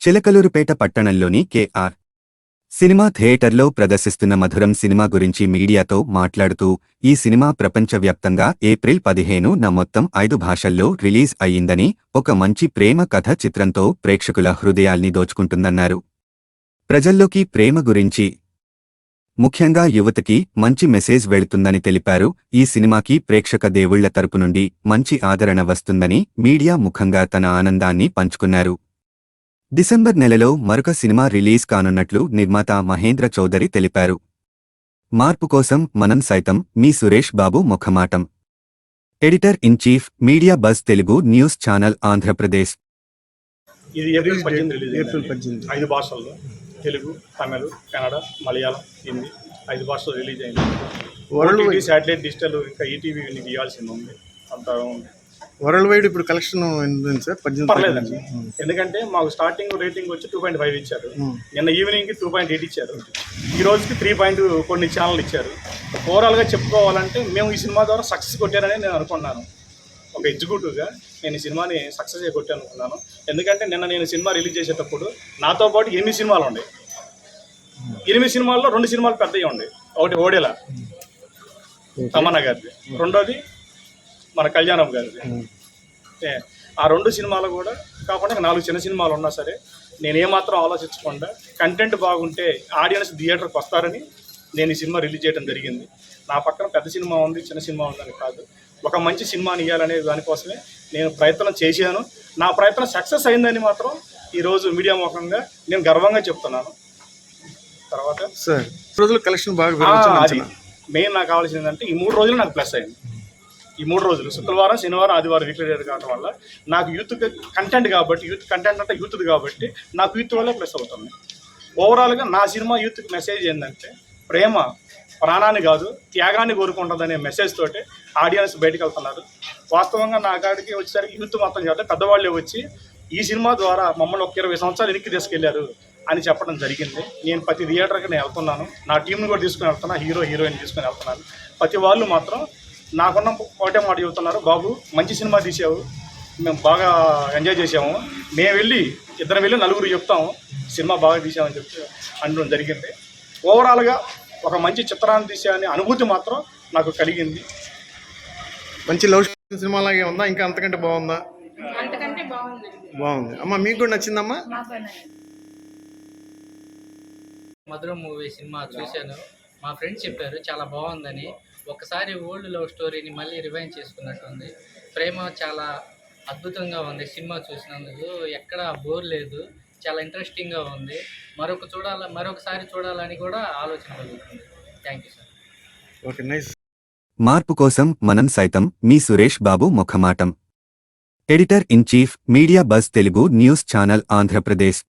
చిలకలూరుపేట పట్టణంలోని కె.ఆర్. సినిమా థియేటర్లో ప్రదర్శిస్తున్న మధురం సినిమా గురించి మీడియాతో మాట్లాడుతూ, ఈ సినిమా ప్రపంచవ్యాప్తంగా ఏప్రిల్ 15న మొత్తం 5 భాషల్లో రిలీజ్ అయ్యిందని, ఒక మంచి ప్రేమ కథ చిత్రంతో ప్రేక్షకుల హృదయాల్ని దోచుకుంటుందన్నారు. ప్రజల్లోకి ప్రేమ గురించి, ముఖ్యంగా యువతకి మంచి మెసేజ్ వెళుతుందని తెలిపారు. ఈ సినిమాకి ప్రేక్షక దేవుళ్ల తరపు నుండి మంచి ఆదరణ వస్తుందని మీడియా ముఖంగా తన ఆనందాన్ని పంచుకున్నారు. డిసెంబర్ నెలలో మరొక సినిమా రిలీజ్ కానున్నట్లు నిర్మాత మహేంద్ర చౌదరి తెలిపారు. మార్పు కోసం మనం సైతం మీ సురేష్ బాబు ముఖమాటం. Editor in chief, media buzz Telugu news channel, Andhra Pradesh. ఇది ఏప్రిల్ 18 5 భాషల్లో, తెలుగు, తమిళ, కన్నడ, మలయాళం, హిందీ 5 భాషల్లో రిలీజ్ అయింది. ఓటీటీ, శాటిలైట్, డిజిటల్, ఇంకా ఈటీవీ తీయాల్సింది ఉంది. అంతా వరల్డ్ వైడ్ ఇప్పుడు కలెక్షన్ సార్ 18 పర్లేదండి. ఎందుకంటే మాకు స్టార్టింగ్ రేటింగ్ వచ్చి 2.5 ఇచ్చారు. నిన్న ఈవినింగ్కి 2.8 ఇచ్చారు. ఈ రోజుకి 3 కొన్ని ఛానల్ ఇచ్చారు. ఓవరాల్గా చెప్పుకోవాలంటే మేము ఈ సినిమా ద్వారా సక్సెస్ కొట్టారని నేను అనుకున్నాను. ఒక ఎగ్జిక్యూటివ్గా నేను ఈ సినిమాని సక్సెస్ కొట్టాను అనుకున్నాను. ఎందుకంటే నిన్న నేను సినిమా రిలీజ్ చేసేటప్పుడు నాతో పాటు 8 సినిమాలు ఉన్నాయి. 8 సినిమాల్లో 2 సినిమాలు పెద్దవి ఉన్నాయి. ఒకటి ఓడేలా తమన్నా గారిది, రెండోది మన కళ్యాణం గారిది. ఆ 2 సినిమాలు కూడా కాకుండా 4 చిన్న సినిమాలు ఉన్నా సరే నేను ఏమాత్రం ఆలోచించకుండా కంటెంట్ బాగుంటే ఆడియన్స్ థియేటర్కి వస్తారని నేను ఈ సినిమా రిలీజ్ చేయడం జరిగింది. నా పక్కన పెద్ద సినిమా ఉంది, చిన్న సినిమా ఉందని కాదు, ఒక మంచి సినిమాని ఇవ్వాలనే దానికోసమే నేను ప్రయత్నం చేశాను. నా ప్రయత్నం సక్సెస్ అయిందని మాత్రం ఈరోజు మీడియా ముఖంగా నేను గర్వంగా చెప్తున్నాను. తర్వాత సార్ రోజులు కలెక్షన్ బాగా అది మెయిన్ నాకు కావాల్సింది ఏంటంటే ఈ 3 రోజులు నాకు ప్లస్ అయింది. ఈ 3 రోజులు శుక్రవారం, శనివారం, ఆదివారం వీక్లీ రేట్ కావడం వల్ల నాకు యూత్ కంటెంట్ కాబట్టి, యూత్ కంటెంట్ అంటే యూత్ది కాబట్టి నాకు యూత్ వల్లే ప్లస్ అవుతుంది. ఓవరాల్గా నా సినిమా యూత్కి మెసేజ్ ఏంటంటే ప్రేమ ప్రాణాన్ని కాదు త్యాగాన్ని కోరుకుంటుందనే మెసేజ్ తోటి ఆడియన్స్ బయటకు వెళ్తున్నారు. వాస్తవంగా నా కాడికి వచ్చేసరికి యూత్ మొత్తం చేత పెద్దవాళ్ళే వచ్చి ఈ సినిమా ద్వారా మమ్మల్ని ఒక 20 సంవత్సరాలు వెనక్కి తీసుకెళ్లారు అని చెప్పడం జరిగింది. నేను ప్రతి థియేటర్కి నేను వెళ్తున్నాను, నా టీంని కూడా తీసుకుని వెళ్తున్నాను, హీరోయిన్ తీసుకుని వెళ్తున్నాను. ప్రతి వాళ్ళు మాత్రం నాకున్న ఒకటే మాట చెబుతున్నారు, బాబు మంచి సినిమా తీసావు, మేము బాగా ఎంజాయ్ చేసాము, మేము వెళ్ళి 2 వెళ్ళి 4 చెప్తాము సినిమా బాగా తీసామని చెప్పి అనడం జరిగింది. ఓవరాల్గా ఒక మంచి చిత్రాన్ని తీసామనే అనుభూతి మాత్రం నాకు కలిగింది. మంచి లవ్ సినిమా లాగే ఉందా, ఇంకా అంతకంటే బాగుందా? బాగుంది. అమ్మ మీకు కూడా నచ్చిందమ్మా? మధురం మూవీ సినిమా చూశాను, మా ఫ్రెండ్స్ చెప్పారు చాలా బాగుందని. ఒకసారి ఓల్డ్ లవ్ స్టోరీని మళ్ళీ రివైండ్ చేసుకున్నట్టుంది. ప్రేమ చాలా అద్భుతంగా ఉంది. సినిమా చూసినందుకు ఎక్కడ బోర్ లేదు, చాలా ఇంట్రెస్టింగ్గా ఉంది. మరొకసారి చూడాలని కూడా ఆలోచన కలుగుతుంది. Thank you sir. Okay, nice. మార్పు కోసం మనం సైతం మీ సురేష్ బాబు ముఖమాటం. Editor in chief, media buzz Telugu news channel, Andhra Pradesh.